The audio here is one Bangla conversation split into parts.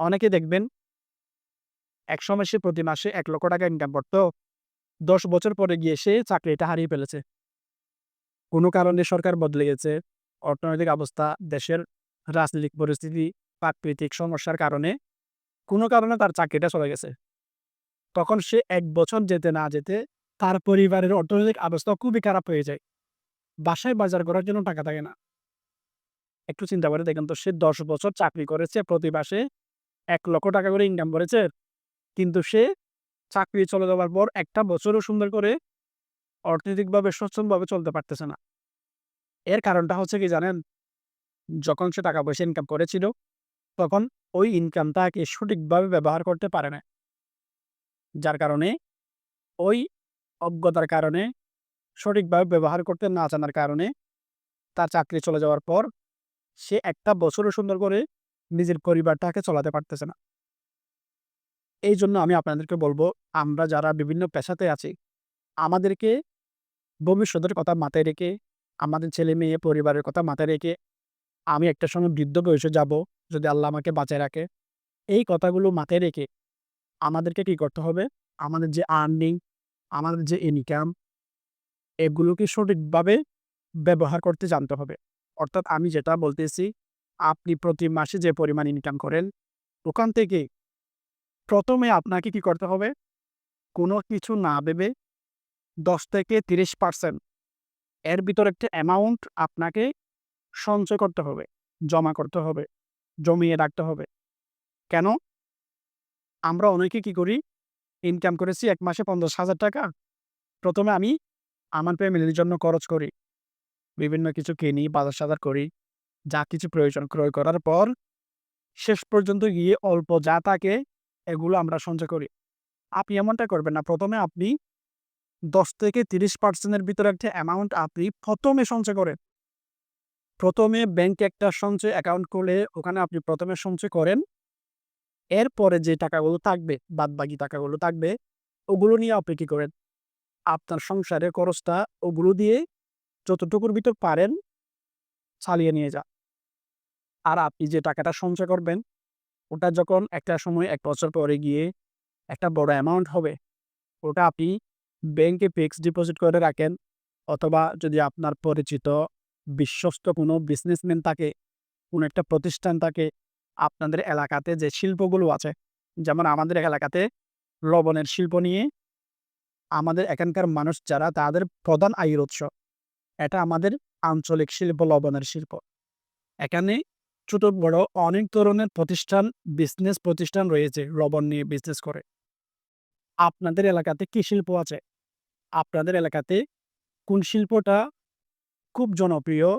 অনেকে দেখবেন একসময় সে প্রতি মাসে ৳১,০০,০০০ ইনকাম করত। ১০ বছর পরে গিয়ে সে চাকরিটা হারিয়ে ফেলেছে। কোনো কারণে সরকার বদলে গেছে, অর্থনৈতিক অবস্থা, দেশের রাজনৈতিক পরিস্থিতি, প্রাকৃতিক সমস্যার কারণে কোনো কারণে তার চাকরিটা চলে গেছে। তখন সে ১ বছর যেতে না যেতে তার পরিবারের অর্থনৈতিক অবস্থা খুবই খারাপ হয়ে যায়। বাসায় বাজার করার জন্য টাকা থাকে না। একটু চিন্তা করে দেখেন তো, সে ১০ বছর চাকরি করেছে, প্রতি মাসে ৳১,০০,০০০ করে ইনকাম করেছে। কিন্তু সে চাকরি চলে যাওয়ার পর একটা বছরও সুন্দর করে অর্থনৈতিকভাবে সচ্ছলভাবে চলতে পারতেছে না। এর কারণটা হচ্ছে কি জানেন? যখন সে টাকা পয়সা ইনকাম করেছিল, তখন ওই ইনকামটাকে সঠিকভাবে ব্যবহার করতে পারে না। যার কারণে ওই অজ্ঞতার কারণে, সঠিকভাবে ব্যবহার করতে না জানার কারণে তার চাকরি চলে যাওয়ার পর সে একটা বছরও সুন্দর করে নিজের পরিবারটাকে চালাতে পারতেছে না। এইজন্য আমি আপনাদেরকে বলব, আমরা যারা বিভিন্ন পেশাতে আছি, আমাদেরকে ভবিষ্যতের কথা মাথায় রেখে, আমাদের ছেলে-মেয়ে পরিবারের কথা মাথায় রেখে, আমি একটা সময় বৃদ্ধ বয়সে যাব, যদি আল্লাহ আমাকে বাঁচায় রাখে। এই কথাগুলো মাথায় রেখে আমাদেরকে কি করতে হবে? আমাদের যে আর্নিং, আমাদের যে ইনকাম, এগুলোকে সঠিকভাবে ব্যবহার করতে জানতে হবে। অর্থাৎ আমি যেটা বলতেছি, আপনি প্রতি মাসে যে পরিমাণ ইনকাম করেন, ওখান থেকে ১ম এ আপনাকে কি করতে হবে? কোনো কিছু না ভেবে ১০-৩০% এর ভিতর একটা অ্যামাউন্ট আপনাকে সঞ্চয় করতে হবে, জমা করতে হবে, জমিয়ে রাখতে হবে। কেন? আমরা অনেকে কি করি? ইনকাম করেছি ১ মাসে ৳৫০,০০০। ১ম এ আমি আমার ফ্যামিলির জন্য খরচ করি। বিভিন্ন কিছু কিনি, বাজার-সাজার করি। যা কিছু প্রয়োজন ক্রয় করার পর শেষ পর্যন্ত গিয়ে অল্প যা থাকে এগুলো আমরা সঞ্চয় করি। আপনি এমনটা করবেন না। ১ম এ আপনি ১০-৩০% এর ভিতরে একটা অ্যামাউন্ট আপনি ১ম এ সঞ্চয় করেন। ১ম এ ব্যাংকে একটা সঞ্চয় অ্যাকাউন্ট খুলে ওখানে আপনি ১ম এ সঞ্চয় করেন। এরপরে যে টাকাগুলো থাকবে, বাদবাকি টাকাগুলো থাকবে, ওগুলো নিয়ে আপনি কি করেন? আপনার সংসারের খরচটা ওগুলো দিয়ে যতটুকুর ভিতর পারেন চালিয়ে নিয়ে যান। আর আপনি যে টাকাটা সঞ্চয় করবেন, ওটা যখন একটা সময় ১ বছর পরে গিয়ে একটা বড় অ্যামাউন্ট হবে, ওটা আপনি ব্যাংকে ফিক্সড ডিপোজিট করে রাখেন, অথবা যদি আপনার পরিচিত বিশ্বস্ত কোনো বিজনেসম্যান থাকে, কোনো একটা প্রতিষ্ঠান থাকে, আপনাদের এলাকাতে যে শিল্পগুলো আছে, যেমন আমাদের এলাকাতে লবণের শিল্প নিয়ে আমাদের এখানকার মানুষ যারা তাদের প্রধান আয়ের উৎস। এটা আমাদের আঞ্চলিক শিল্প, লবণের শিল্প। এখানে ছোট বড় অনেক ধরনের প্রতিষ্ঠান, বিজনেস প্রতিষ্ঠান রয়েছে লবণ নিয়ে বিজনেস করে। আপনাদের এলাকাতে কি শিল্প আছে? আপনাদের এলাকাতে কোন শিল্পটা খুব জনপ্রিয়,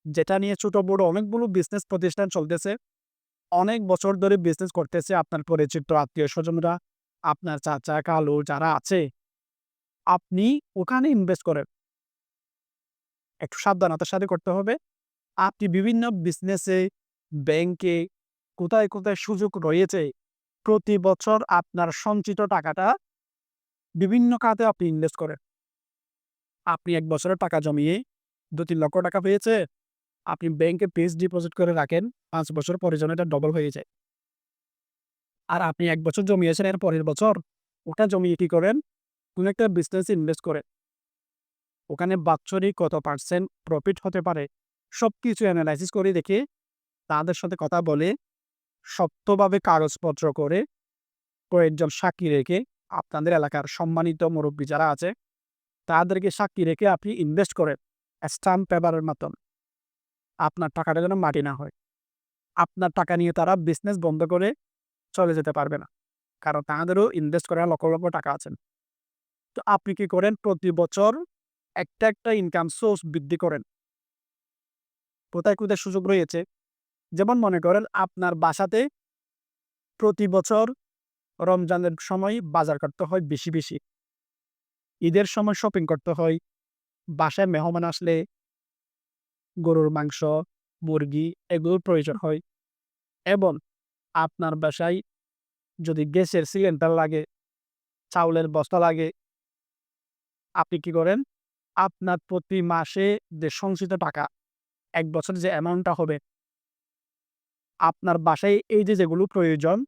যেটা নিয়ে ছোট বড় অনেকগুলো বিজনেস প্রতিষ্ঠান চলতেছে, অনেক বছর ধরে বিজনেস করতেছে আপনার পরিচিত আত্মীয়স্বজনরা, আপনার চাচা, খালু যারা আছে, আপনি ওখানে ইনভেস্ট করেন। একটু সাবধানতার সাথে করতে হবে। আপনি বিভিন্ন বিজনেসে, ব্যাংকে কোথায়, কোথায় সুযোগ রয়েছে, প্রতি বছর আপনার সঞ্চিত টাকাটা বিভিন্ন খাতে আপনি ইনভেস্ট করেন। আপনি ১ বছরের টাকা জমিয়ে ৳২-৩ লক্ষ পেয়েছে, আপনি ব্যাংকে ফিক্সড ডিপোজিট করে রাখেন। ৫ বছর পরে যেন এটা ডবল হয়ে যায়। আর আপনি ১ বছর জমিয়েছেন, এর পরের বছর ওটা জমিয়ে কি করেন? কোন একটা বিজনেসে ইনভেস্ট করেন। ওখানে বাৎসরিক কত পার্সেন্ট প্রফিট হতে পারে, সবকিছু এনালাইসিস করে দেখে, তাদের সাথে কথা বলে, শক্তভাবে কাগজপত্র করে, কয়েকজন সাক্ষী রেখে, আপনাদের এলাকার সম্মানিত মুরুব্বি যারা আছে, তাদেরকে সাক্ষী রেখে আপনি ইনভেস্ট করেন স্ট্যাম্প পেপারের মাধ্যমে। আপনার টাকাটা যেন মাটি না হয়। আপনার টাকা নিয়ে তারা বিজনেস বন্ধ করে চলে যেতে পারবে না। কারণ তাদেরও ইনভেস্ট করার লক্ষ, লক্ষ টাকা আছে। তো আপনি কি করেন? প্রতি বছর একটা, একটা ইনকাম সোর্স বৃদ্ধি করেন। কোথায়, কোথায় সুযোগ রয়েছে? যেমন মনে করেন আপনার বাসাতে প্রতি বছর রমজানের সময় বাজার করতে হয় বেশি, বেশি। ঈদের সময় শপিং করতে হয়। বাসায় মেহমান আসলে গরুর মাংস, মুরগি এগুলোর প্রয়োজন হয়, এবং আপনার বাসায় যদি গ্যাসের সিলিন্ডার লাগে, চাউলের বস্তা লাগে, আপনি কি করেন? আপনার প্রতি মাসে যে সঞ্চিত টাকা, ১ বছরে যে অ্যামাউন্টটা হবে, আপনার বাসায় এই যে যেগুলো প্রয়োজন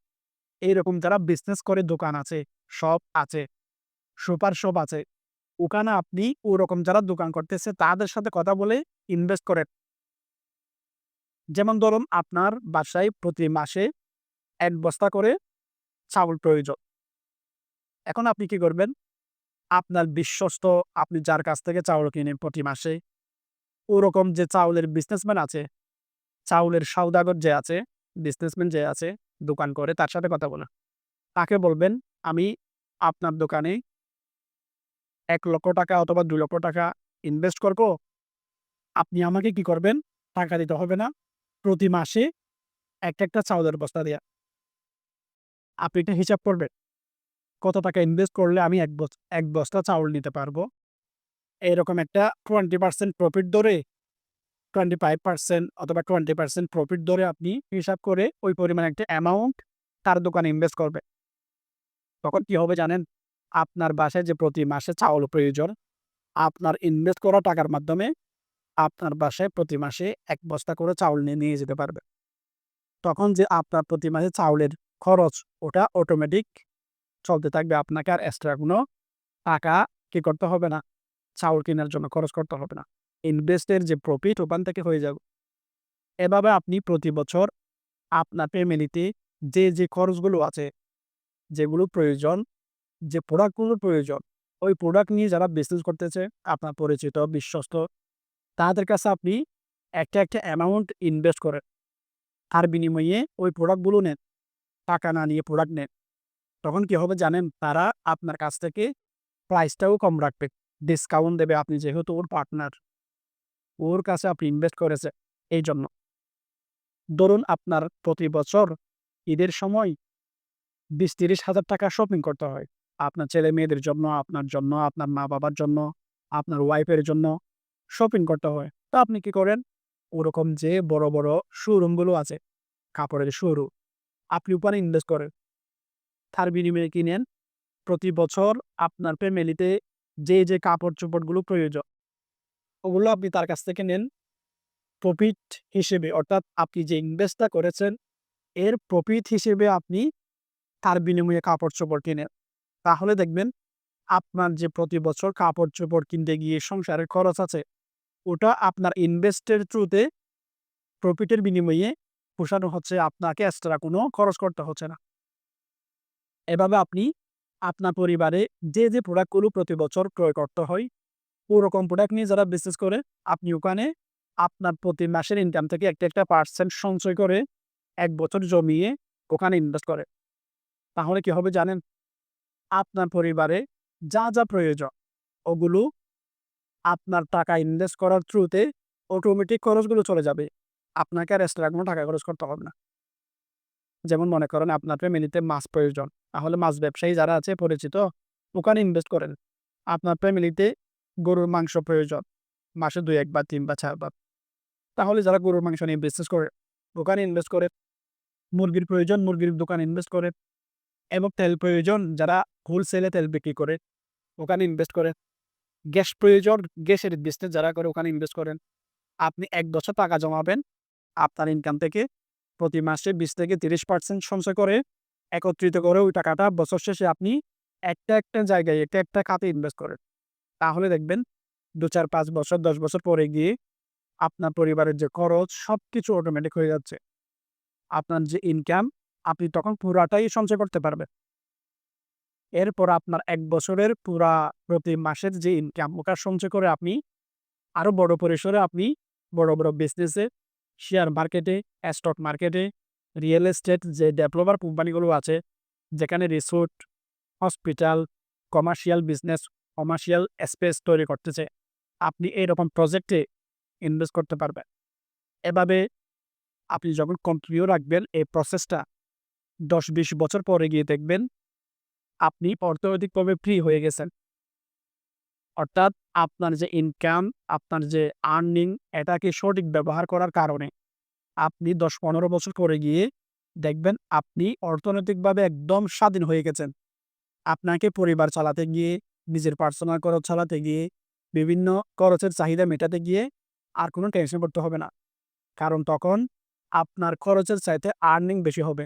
এইরকম যারা বিজনেস করে, দোকান আছে, শপ আছে, সুপার শপ আছে, ওখানে আপনি ওরকম যারা দোকান করতেছে তাদের সাথে কথা বলে ইনভেস্ট করেন। যেমন ধরুন আপনার বাসায় প্রতি মাসে ১ বস্তা করে চাউল প্রয়োজন। এখন আপনি কি করবেন? আপনার বিশ্বস্ত, আপনি যার কাছ থেকে চাউল কিনেন প্রতি মাসে, ওরকম যে চাউলের বিজনেসম্যান আছে, চাউলের সওদাগর যে আছে, বিজনেসম্যান যে আছে, দোকান করে তার সাথে কথা বলেন। তাকে বলবেন, "আমি আপনার দোকানে ৳১,০০,০০০ অথবা ৳২,০০,০০০ ইনভেস্ট করব। আপনি আমাকে কি করবেন? টাকা দিতে হবে না। প্রতি মাসে একটা চাউলের বস্তা দেয়া।" আপনি একটা হিসাব করবেন। কত টাকা ইনভেস্ট করলে আমি ১ বস্তা চাউল নিতে পারবো। এরকম একটা 20% প্রফিট ধরে, 25% অথবা 20% প্রফিট ধরে আপনি হিসাব করে ওই পরিমাণ একটা অ্যামাউন্ট তার দোকানে ইনভেস্ট করবেন। তখন কি হবে জানেন? আপনার বাসায় যে প্রতি মাসে চাউল প্রয়োজন, আপনার ইনভেস্ট করা টাকার মাধ্যমে আপনার বাসায় প্রতি মাসে ১ বস্তা করে চাউল নিয়ে যেতে পারবে। তখন যে আপনার প্রতি মাসে চাউলের খরচ, ওটা অটোমেটিক চলতে থাকবে। আপনাকে আর এক্সট্রা কোনো টাকা কি করতে হবে না, চাউল কেনার জন্য খরচ করতে হবে না। ইনভেস্টের যে প্রফিট ওখান থেকে হয়ে যাবে। এভাবে আপনি প্রতি বছর আপনার ফ্যামিলিতে যে খরচগুলো আছে, যেগুলো প্রয়োজন, যে প্রোডাক্টগুলো প্রয়োজন, ওই প্রোডাক্ট নিয়ে যারা বিজনেস করতেছে, আপনার পরিচিত, বিশ্বস্ত, তাদের কাছে আপনি একটা অ্যামাউন্ট ইনভেস্ট করেন। তার বিনিময়ে ওই প্রোডাক্টগুলো নেন। টাকা না নিয়ে প্রোডাক্ট নেন। তখন কি হবে জানেন? তারা আপনার কাছ থেকে প্রাইসটাও কম রাখবে। ডিসকাউন্ট দেবে, আপনি যেহেতু ওর পার্টনার। ওর কাছে আপনি ইনভেস্ট করেছেন এইজন্য। ধরুন আপনার প্রতি বছর ঈদের সময় ২০-৩০ হাজার টাকা শপিং করতে হয়। আপনার ছেলে-মেয়েদের জন্য, আপনার জন্য, আপনার মা-বাবার জন্য, আপনার ওয়াইফের জন্য শপিং করতে হয়। তো আপনি কি করেন? ওরকম যে বড় শোরুম গুলো আছে, কাপড়ের শোরুম, আপনি ওখানে ইনভেস্ট করেন। তার বিনিময়ে কি নেন? প্রতি বছর আপনার ফ্যামিলিতে যে কাপড়-চোপড়গুলো প্রয়োজন, ওগুলো আপনি তার কাছ থেকে নেন প্রফিট হিসেবে। অর্থাৎ আপনি যে ইনভেস্টটা করেছেন, এর প্রফিট হিসেবে আপনি তার বিনিময়ে কাপড়-চোপড় কিনেন। তাহলে দেখবেন আপনার যে প্রতি বছর কাপড়-চোপড় কিনতে গিয়ে সংসারের খরচ আছে, ওটা আপনার ইনভেস্টের থ্রুতে প্রফিটের বিনিময়ে পোষানো হচ্ছে। আপনাকে এক্সট্রা কোনো খরচ করতে হচ্ছে না। এভাবে আপনি আপনার পরিবারে যে প্রোডাক্টগুলো প্রতি বছর ক্রয় করতে হয়, ওরকম প্রোডাক্ট নিয়ে যারা বিজনেস করে, আপনি ওখানে আপনার প্রতি মাসের ইনকাম থেকে একটা পার্সেন্ট সঞ্চয় করে ১ বছর জমিয়ে ওখানে ইনভেস্ট করে। তাহলে কি হবে জানেন? আপনার পরিবারে যা প্রয়োজন, ওগুলো আপনার টাকা ইনভেস্ট করার থ্রুতে অটোমেটিক খরচগুলো চলে যাবে। আপনাকে আর এক্সট্রা কোনো টাকা খরচ করতে হবে না। যেমন মনে করেন আপনার ফ্যামিলিতে মাছ প্রয়োজন। তাহলে মাছ ব্যবসায়ী যারা আছে পরিচিত, ওখানে ইনভেস্ট করেন। আপনার ফ্যামিলিতে গরুর মাংস প্রয়োজন। মাসে ২-১ বার, ৩ বার, ৪ বার। তাহলে যারা গরুর মাংস নিয়ে বিজনেস করে, ওখানে ইনভেস্ট করে। মুরগির প্রয়োজন, মুরগির দোকানে ইনভেস্ট করে। এবং তেল প্রয়োজন, যারা হোলসেলে তেল বিক্রি করে, ওখানে ইনভেস্ট করে। গ্যাস প্রয়োজন, গ্যাসের বিজনেস যারা করে, ওখানে ইনভেস্ট করেন। আপনি ১ বছর টাকা জমাবেন। আপনার ইনকাম থেকে প্রতি মাসে ২০-৩০% সঞ্চয় করে একত্রিত করে ওই টাকাটা বছর শেষে আপনি একটা জায়গায়, একটা খাতে ইনভেস্ট করেন। তাহলে দেখবেন ২, ৪, ৫ বছর, ১০ বছর পরে গিয়ে আপনার পরিবারের যে খরচ সবকিছু অটোমেটিক হয়ে যাচ্ছে। আপনার যে ইনকাম, আপনি তখন পুরাটাই সঞ্চয় করতে পারবেন। এরপর আপনার ১ বছরের প্রতি মাসের যে ইনকাম, ওটা সঞ্চয় করে আপনি আরো বড় পরিসরে আপনি বড় বিজনেসে, শেয়ার মার্কেটে, স্টক মার্কেটে, রিয়েল এস্টেট যে ডেভেলপার কোম্পানিগুলো আছে, যেখানে resort, hospital, commercial business, commercial space তৈরি করতেছে, আপনি এরকম প্রজেক্টে ইনভেস্ট করতে পারবেন। এভাবে আপনি যখন কন্টিনিউ রাখবেন এই প্রসেসটা, ১০-২০ বছর পরে গিয়ে দেখবেন আপনি অর্থনৈতিকভাবে ফ্রি হয়ে গেছেন। অর্থাৎ আপনার যে ইনকাম, আপনার যে আর্নিং, এটাকে সঠিক ব্যবহার করার কারণে আপনি ১০-১৫ বছর পরে গিয়ে দেখবেন আপনি অর্থনৈতিকভাবে একদম স্বাধীন হয়ে গেছেন। আপনাকে পরিবার চালাতে গিয়ে, নিজের পার্সোনাল খরচ চালাতে গিয়ে, বিভিন্ন খরচের চাহিদা মেটাতে গিয়ে আর কোনো টেনশন করতে হবে না। কারণ তখন আপনার খরচের চাইতে আর্নিং বেশি হবে।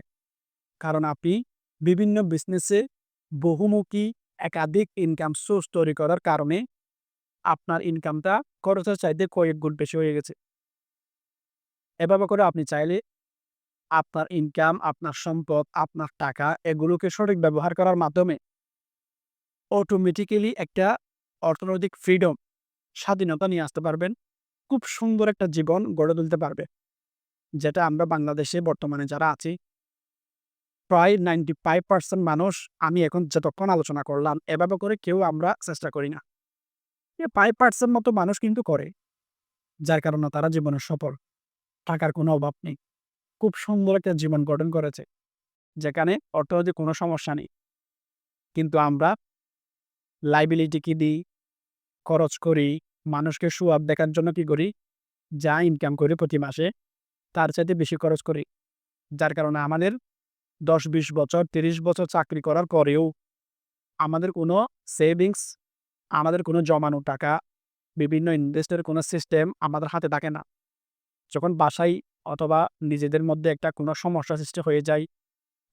কারণ আপনি বিভিন্ন বিজনেসে বহুমুখী একাধিক ইনকাম সোর্স তৈরি করার কারণে আপনার ইনকামটা খরচের চাইতে কয়েক গুণ বেশি হয়ে গেছে। এভাবে করে আপনি চাইলে আপনার ইনকাম, আপনার সম্পদ, আপনার টাকা এগুলোকে সঠিক ব্যবহার করার মাধ্যমে অটোমেটিক্যালি একটা অর্থনৈতিক ফ্রিডম, স্বাধীনতা নিয়ে আসতে পারবেন। খুব সুন্দর একটা জীবন গড়ে তুলতে পারবে। যেটা আমরা বাংলাদেশে বর্তমানে যারা আছি, প্রায় 95% মানুষ, আমি এখন যতক্ষণ আলোচনা করলাম, এভাবে করে কেউ আমরা চেষ্টা করি না। 5% মতো মানুষ কিন্তু করে। যার কারণে তারা জীবনে সফল। টাকার কোনো অভাব নেই। খুব সুন্দর একটা জীবন গঠন করেছে। যেখানে অর্থনৈতিক কোনো সমস্যা নেই। কিন্তু আমরা লায়াবিলিটি কি দিই, খরচ করি, মানুষকে শো অফ দেখার জন্য কি করি? যা ইনকাম করি প্রতি মাসে তার চাইতে বেশি খরচ করি। যার কারণে আমাদের ১০-২০ বছর, ৩০ বছর চাকরি করার পরেও আমাদের কোনো সেভিংস, আমাদের কোনো জমানো টাকা, বিভিন্ন ইনভেস্টের কোনো সিস্টেম আমাদের হাতে থাকে না। যখন বাসায় অথবা নিজেদের মধ্যে একটা কোনো সমস্যা সৃষ্টি হয়ে যায়,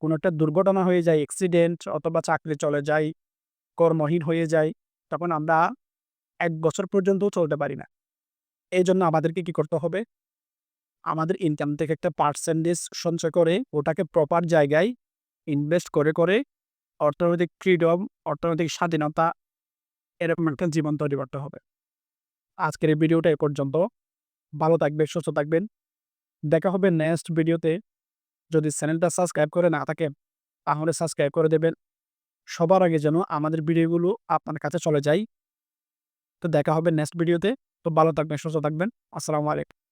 কোনো একটা দুর্ঘটনা হয়ে যায়, অ্যাক্সিডেন্ট অথবা চাকরি চলে যায়, কর্মহীন হয়ে যায়, তখন আমরা ১ বছর পর্যন্তও চলতে পারি না। এজন্য আমাদেরকে কি করতে হবে? আমাদের ইনকাম থেকে একটা পার্সেন্টেজ সঞ্চয় করে ওটাকে প্রপার জায়গায় ইনভেস্ট করে অর্থনৈতিক ফ্রিডম, অর্থনৈতিক স্বাধীনতা এরকম একটা জীবন তৈরি করতে হবে। আজকের এই ভিডিওটা এ পর্যন্ত। ভালো থাকবেন, সুস্থ থাকবেন। দেখা হবে নেক্সট ভিডিওতে। যদি চ্যানেলটা সাবস্ক্রাইব করে না থাকেন, তাহলে সাবস্ক্রাইব করে দেবেন। সবার আগে যেন আমাদের ভিডিওগুলো আপনার কাছে চলে যায়। তো দেখা হবে নেক্সট ভিডিওতে। তো ভালো থাকবেন, সুস্থ থাকবেন। আসসালামু আলাইকুম।